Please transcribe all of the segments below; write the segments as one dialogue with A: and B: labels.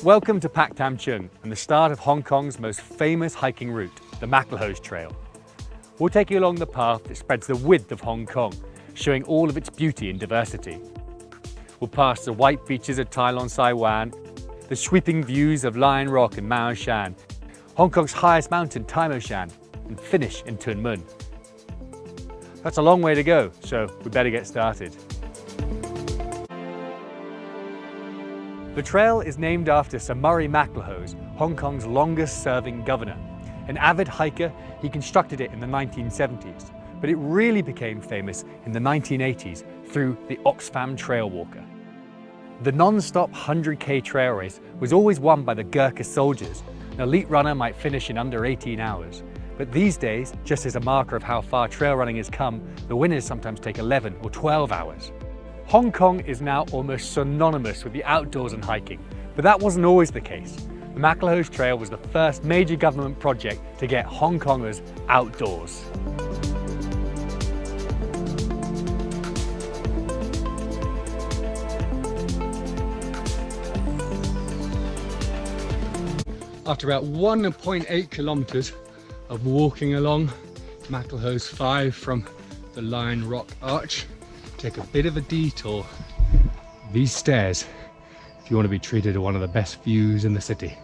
A: Welcome to Pak Tam Chung and the start of Hong Kong's most famous hiking route, the McLehose Trail. We'll take you along the path that spreads the width of Hong Kong, showing all of its beauty and diversity. We'll pass the white beaches of Tai Lon Sai Wan, the sweeping views of Lion Rock and Mao Shan, Hong Kong's highest mountain, Tai Mo Shan, and finish in Tuen Mun. That's a long way to go, so we better get started. The trail is named after Sir Murray McLehose, Hong Kong's longest serving governor. An avid hiker, he constructed it in the 1970s, but it really became famous in the 1980s through the Oxfam Trail Walker. The non-stop 100k trail race was always won by the Gurkha soldiers. An elite runner might finish in under 18 hours. But these days, just as a marker of how far trail running has come, the winners sometimes take 11 or 12 hours. Hong Kong is now almost synonymous with the outdoors and hiking, but that wasn't always the case. The McLehose Trail was the first major government project to get Hong Kongers outdoors. After about 1.8 kilometers of walking along McLehose 5 from the Lion Rock Arch, take a bit of a detour. These stairs, if you want to be treated to one of the best views in the city.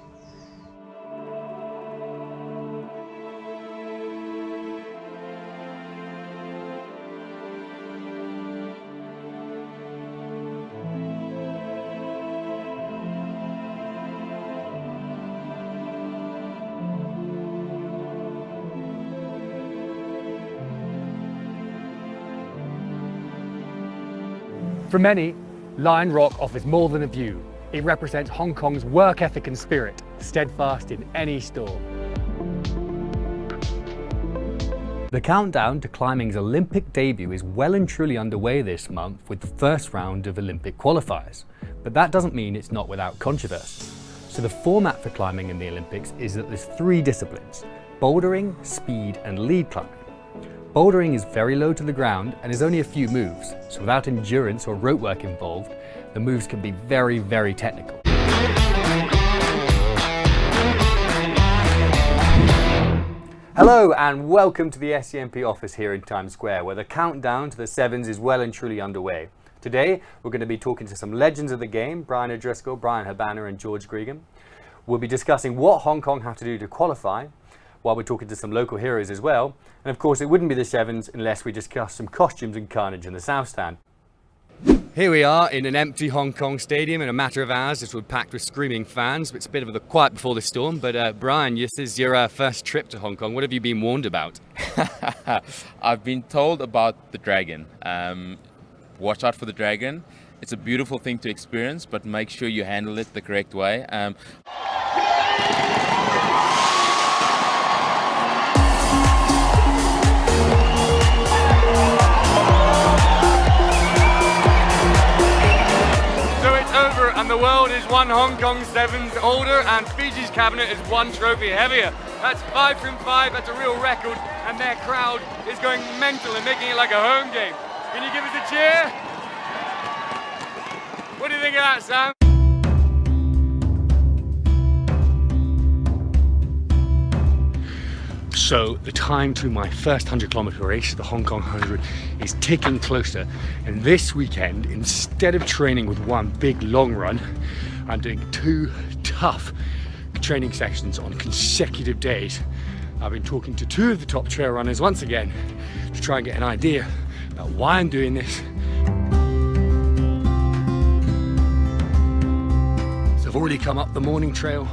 A: For many, Lion Rock offers more than a view. It represents Hong Kong's work ethic and spirit, steadfast in any storm. The countdown to climbing's Olympic debut is well and truly underway this month with the first round of Olympic qualifiers. But that doesn't mean it's not without controversy. So the format for climbing in the Olympics is that there's 3 disciplines: bouldering, speed, and lead climbing. Bouldering is very low to the ground and is only a few moves, so without endurance or rope work involved, the moves can be very, very technical. Hello and welcome to the SCMP office here in Times Square, where the countdown to the Sevens is well and truly underway. Today, we're going to be talking to some legends of the game, Brian O'Driscoll, Brian Habana and George Gregan. We'll be discussing what Hong Kong have to do to qualify, while we're talking to some local heroes as well. And of course, it wouldn't be the Sevens unless we discuss some costumes and carnage in the South Stand. Here we are in an empty Hong Kong stadium. In a matter of hours, it was packed with screaming fans. It's a bit of the quiet before the storm. But Brian, this is your first trip to Hong Kong. What have you been warned about?
B: I've been told about the dragon. Watch out for the dragon. It's a beautiful thing to experience, but make sure you handle it the correct way.
A: And the world is 1 Hong Kong Sevens older and Fiji's cabinet is 1 trophy heavier. That's 5 from 5, that's a real record, and their crowd is going mental and making it like a home game. Can you give us a cheer? What do you think of that, Sam? So the time to my first 100-kilometer race, the Hong Kong 100, is ticking closer. And this weekend, instead of training with 1 big long run, I'm doing 2 tough training sections on consecutive days. I've been talking to 2 of the top trail runners once again to try and get an idea about why I'm doing this. So I've already come up the morning trail,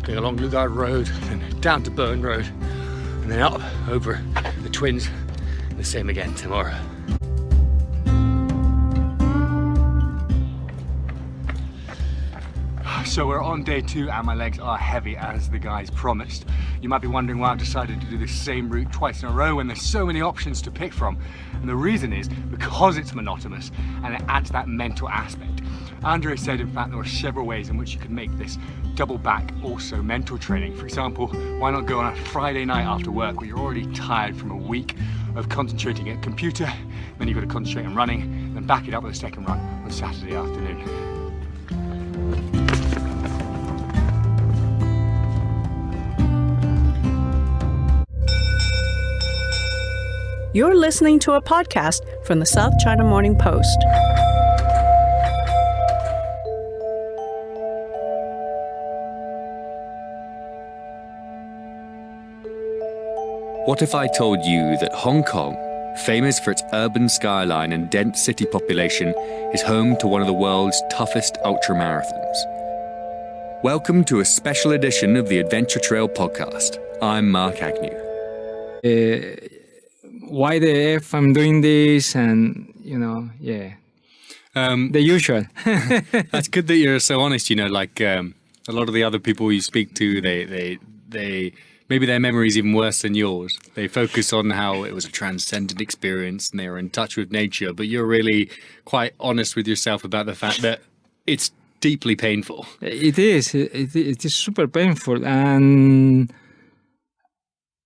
A: going along Lugard Road, then down to Burn Road, and then up over the Twins, the same again tomorrow. So we're on day 2 and my legs are heavy as the guys promised. You might be wondering why I've decided to do this same route twice in a row when there's so many options to pick from. And the reason is because it's monotonous and it adds that mental aspect. Andre said in fact there were several ways in which you could make this double back also mental training. For example, why not go on a Friday night after work where you're already tired from a week of concentrating at a computer, then you've got to concentrate on running, then back it up with a second run on Saturday afternoon.
C: You're listening to a podcast from the South China Morning Post.
D: What if I told you that Hong Kong, famous for its urban skyline and dense city population, is home to one of the world's toughest ultramarathons? Welcome to a special edition of the Adventure Trail podcast. I'm Mark Agnew.
E: Why the F I'm doing this, and the usual.
D: That's good that you're so honest. Like a lot of the other people you speak to, they maybe their memory is even worse than yours. They focus on how it was a transcendent experience and they were in touch with nature, but you're really quite honest with yourself about the fact that it's deeply painful.
E: It is. It is super painful,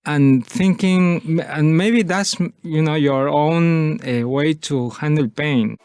E: and thinking, and maybe that's your own way to handle pain.